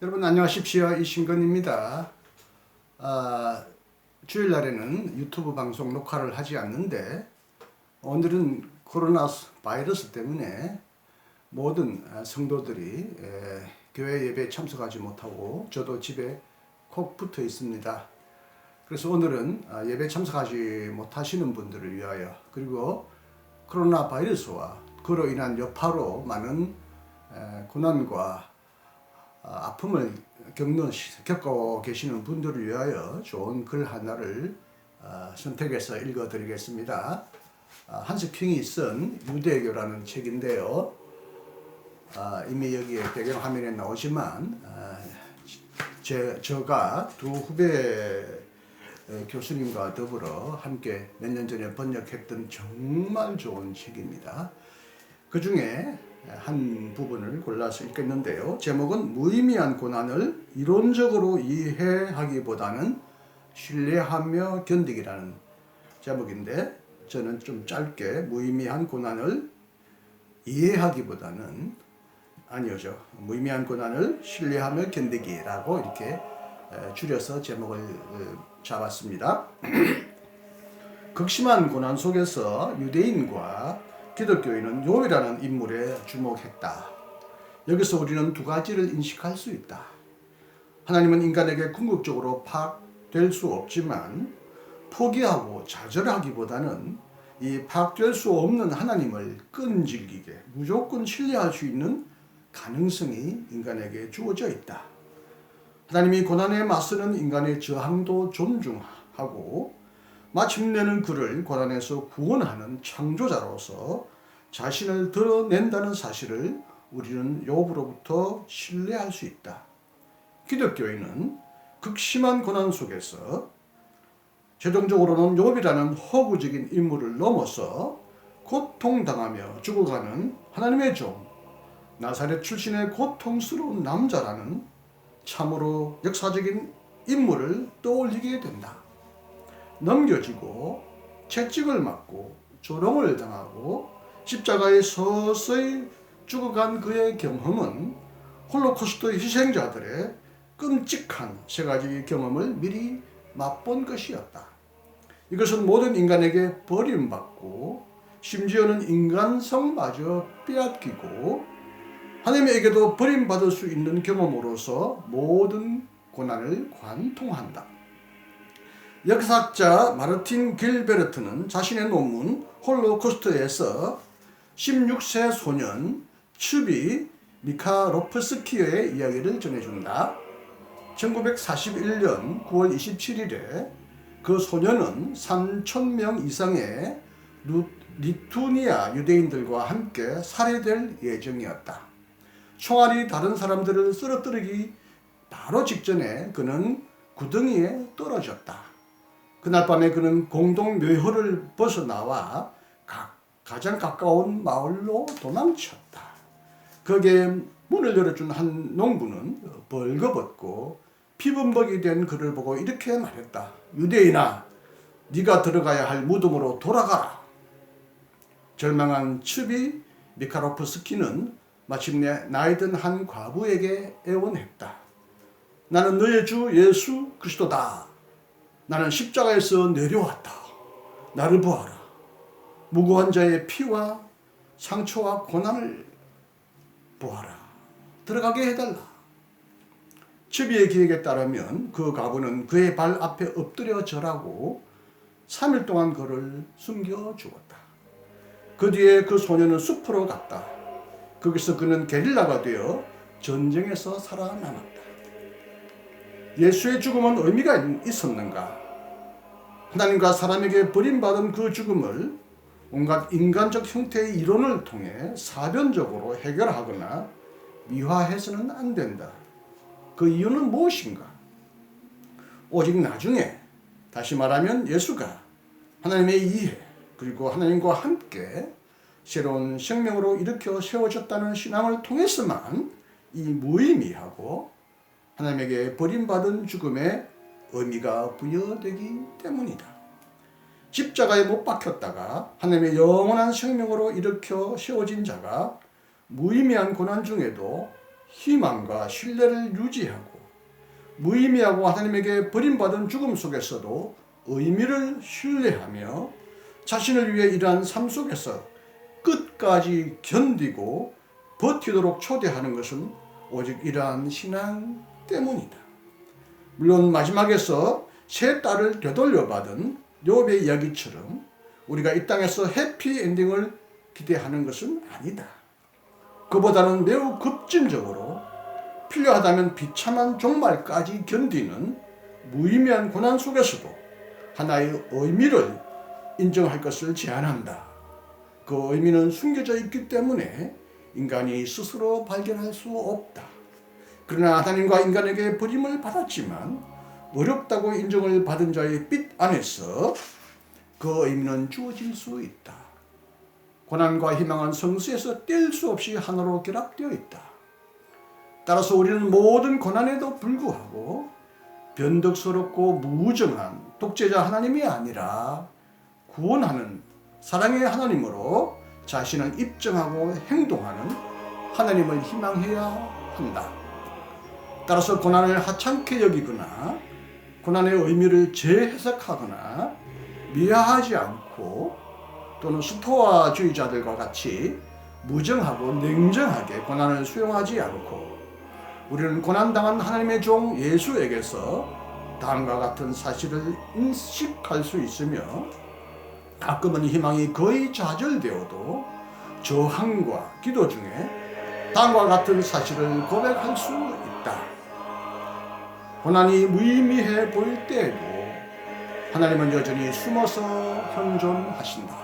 여러분 안녕하십시오. 이신근입니다. 주일날에는 유튜브 방송 녹화를 하지 않는데 오늘은 코로나 바이러스 때문에 모든 성도들이 교회 예배에 참석하지 못하고 저도 집에 콕 붙어 있습니다. 그래서 오늘은 예배 참석하지 못하시는 분들을 위하여, 그리고 코로나 바이러스와 그로 인한 여파로 많은 고난과 아픔을 겪고 계시는 분들을 위하여 좋은 글 하나를 선택해서 읽어드리겠습니다. 한스 킹이 쓴 유대교라는 책인데요. 이미 여기에 배경 화면에 나오지만 저가 두 후배 교수님과 더불어 함께 몇 년 전에 번역했던 정말 좋은 책입니다. 그 중에 한 부분을 골라서 읽겠는데요. 제목은 무의미한 고난을 이론적으로 이해하기보다는 신뢰하며 견디기라는 제목인데, 저는 좀 짧게 무의미한 고난을 이해하기보다는 무의미한 고난을 신뢰하며 견디기라고 이렇게 줄여서 제목을 잡았습니다. 극심한 고난 속에서 유대인과 기독교인은 욥이라는 인물에 주목했다. 여기서 우리는 두 가지를 인식할 수 있다. 하나님은 인간에게 궁극적으로 파악될 수 없지만 포기하고 좌절하기보다는 이 파악될 수 없는 하나님을 끈질기게 무조건 신뢰할 수 있는 가능성이 인간에게 주어져 있다. 하나님이 고난에 맞서는 인간의 저항도 존중하고 마침내는 그를 고난에서 구원하는 창조자로서 자신을 드러낸다는 사실을 우리는 욥으로부터 신뢰할 수 있다. 기독교인은 극심한 고난 속에서 최종적으로는 욥이라는 허구적인 인물을 넘어서 고통당하며 죽어가는 하나님의 종, 나사렛 출신의 고통스러운 남자라는 참으로 역사적인 인물을 떠올리게 된다. 넘겨지고 채찍을 맞고 조롱을 당하고 십자가에 서서히 죽어간 그의 경험은 홀로코스트 희생자들의 끔찍한 세 가지 경험을 미리 맛본 것이었다. 이것은 모든 인간에게 버림받고 심지어는 인간성마저 빼앗기고 하나님에게도 버림받을 수 있는 경험으로서 모든 고난을 관통한다. 역사학자 마르틴 길베르트는 자신의 논문 홀로코스트에서 16세 소년 츠비 미카로프스키의 이야기를 전해준다. 1941년 9월 27일에 그 소년은 3,000명 이상의 리투니아 유대인들과 함께 살해될 예정이었다. 총알이 다른 사람들을 쓰러뜨리기 바로 직전에 그는 구덩이에 떨어졌다. 그날 밤에 그는 공동 묘허를 벗어나와 가장 가까운 마을로 도망쳤다. 거기에 문을 열어준 한 농부는 벌거벗고 피범벅이 된 그를 보고 이렇게 말했다. 유대인아, 네가 들어가야 할 무덤으로 돌아가라. 절망한 츠비 미카로프스키는 마침내 나이든 한 과부에게 애원했다. 나는 너의 주 예수 그리스도다. 나는 십자가에서 내려왔다. 나를 보아라. 무고한 자의 피와 상처와 고난을 보아라. 들어가게 해달라. 츠비의 기획에 따르면 그 과부는 그의 발 앞에 엎드려 절하고 3일 동안 그를 숨겨 주었다. 그 뒤에 그 소년은 숲으로 갔다. 거기서 그는 게릴라가 되어 전쟁에서 살아남았다. 예수의 죽음은 의미가 있었는가? 하나님과 사람에게 버림받은 그 죽음을 온갖 인간적 형태의 이론을 통해 사변적으로 해결하거나 미화해서는 안 된다. 그 이유는 무엇인가? 오직 나중에, 다시 말하면 예수가 하나님의 이해 그리고 하나님과 함께 새로운 생명으로 일으켜 세워졌다는 신앙을 통해서만 이 무의미하고 하나님에게 버림받은 죽음에 의미가 부여되기 때문이다. 십자가에 못 박혔다가 하나님의 영원한 생명으로 일으켜 세워진 자가 무의미한 고난 중에도 희망과 신뢰를 유지하고 무의미하고 하나님에게 버림받은 죽음 속에서도 의미를 신뢰하며 자신을 위해 일한 삶 속에서 끝까지 견디고 버티도록 초대하는 것은 오직 이러한 신앙 때문이다. 물론 마지막에서 세 딸을 되돌려 받은 욥의 이야기처럼 우리가 이 땅에서 해피엔딩을 기대하는 것은 아니다. 그보다는 매우 급진적으로 필요하다면 비참한 종말까지 견디는 무의미한 고난 속에서도 하나의 의미를 인정할 것을 제안한다. 그 의미는 숨겨져 있기 때문에 인간이 스스로 발견할 수 없다. 그러나 하나님과 인간에게 버림을 받았지만 어렵다고 인정을 받은 자의 빛 안에서 그 의미는 주어질 수 있다. 고난과 희망은 성수에서 뗄 수 없이 하나로 결합되어 있다. 따라서 우리는 모든 고난에도 불구하고 변덕스럽고 무정한 독재자 하나님이 아니라 구원하는 사랑의 하나님으로 자신을 입증하고 행동하는 하나님을 희망해야 한다. 따라서 고난을 하찮게 여기거나 고난의 의미를 재해석하거나 미화하지 않고 또는 스토아주의자들과 같이 무정하고 냉정하게 고난을 수용하지 않고 우리는 고난당한 하나님의 종 예수에게서 다음과 같은 사실을 인식할 수 있으며 가끔은 희망이 거의 좌절되어도 저항과 기도 중에 다음과 같은 사실을 고백할 수 있다. 고난이 무의미해 보일 때에도 하나님은 여전히 숨어서 현존하신다.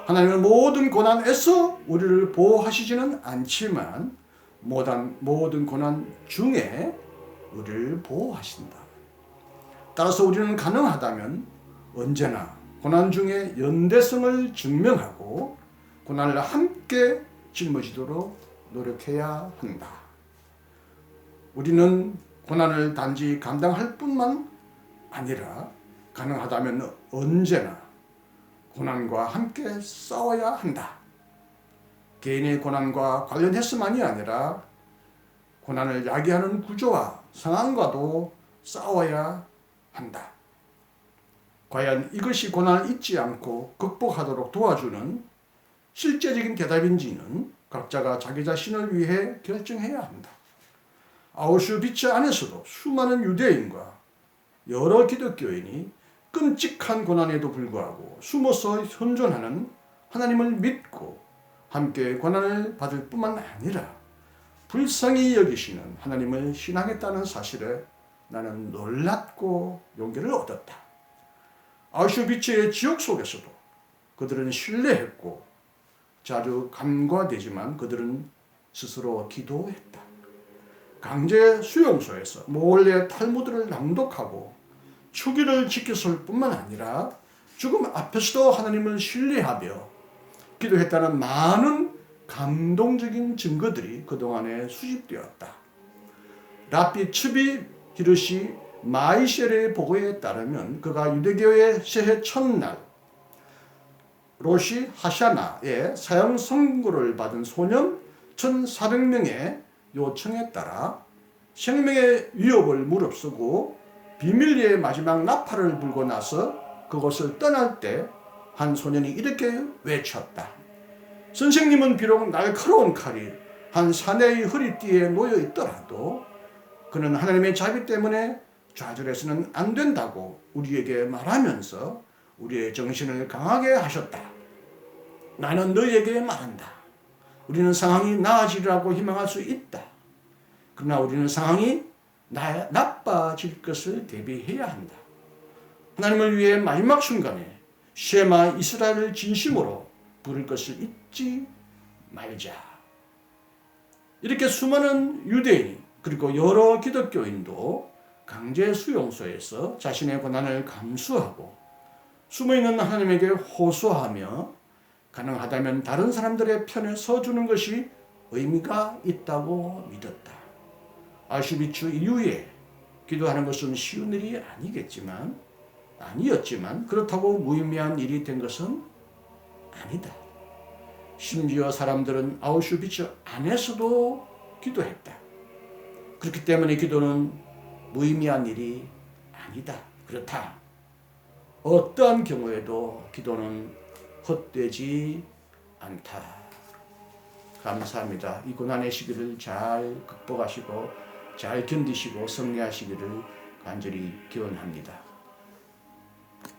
하나님은 모든 고난에서 우리를 보호하시지는 않지만 모든 고난 중에 우리를 보호하신다. 따라서 우리는 가능하다면 언제나 고난 중에 연대성을 증명하고 고난을 함께 짊어지도록 노력해야 한다. 우리는 고난을 단지 감당할 뿐만 아니라 가능하다면 언제나 고난과 함께 싸워야 한다. 개인의 고난과 관련해서만이 아니라 고난을 야기하는 구조와 상황과도 싸워야 한다. 과연 이것이 고난을 잊지 않고 극복하도록 도와주는 실제적인 대답인지는 각자가 자기 자신을 위해 결정해야 한다. 아우슈비츠 안에서도 수많은 유대인과 여러 기독교인이 끔찍한 고난에도 불구하고 숨어서 현존하는 하나님을 믿고 함께 고난을 받을 뿐만 아니라 불쌍히 여기시는 하나님을 신앙했다는 사실에 나는 놀랍고 용기를 얻었다. 아우슈비츠의 지옥 속에서도 그들은 신뢰했고 자주 간과되지만 그들은 스스로 기도했다. 강제 수용소에서 몰래 탈무드를 낭독하고 추기를 지켰을 뿐만 아니라 죽음 앞에서도 하나님을 신뢰하며 기도했다는 많은 감동적인 증거들이 그동안에 수집되었다. 라피 츠비 히르시 마이셸의 보고에 따르면 그가 유대교의 새해 첫날 로시 하샤나의 사형 선고를 받은 소년 1,400명의 요청에 따라 생명의 위협을 무릅쓰고 비밀리에 마지막 나팔을 불고 나서 그곳을 떠날 때 한 소년이 이렇게 외쳤다. 선생님은 비록 날카로운 칼이 한 사내의 허리띠에 놓여 있더라도 그는 하나님의 자비 때문에 좌절해서는 안 된다고 우리에게 말하면서 우리의 정신을 강하게 하셨다. 나는 너희에게 말한다. 우리는 상황이 나아지리라고 희망할 수 있다. 그러나 우리는 상황이 나빠질 것을 대비해야 한다. 하나님을 위해 마지막 순간에 쉐마 이스라엘을 진심으로 부를 것을 잊지 말자. 이렇게 수많은 유대인 그리고 여러 기독교인도 강제 수용소에서 자신의 고난을 감수하고 숨어있는 하나님에게 호소하며 가능하다면 다른 사람들의 편에 서주는 것이 의미가 있다고 믿었다. 아우슈비츠 이후에 기도하는 것은 쉬운 일이 아니었지만 그렇다고 무의미한 일이 된 것은 아니다. 심지어 사람들은 아우슈비츠 안에서도 기도했다. 그렇기 때문에 기도는 무의미한 일이 아니다. 그렇다. 어떠한 경우에도 기도는 헛되지 않다. 감사합니다. 이 고난의 시기를 잘 극복하시고 잘 견디시고 승리하시기를 간절히 기원합니다.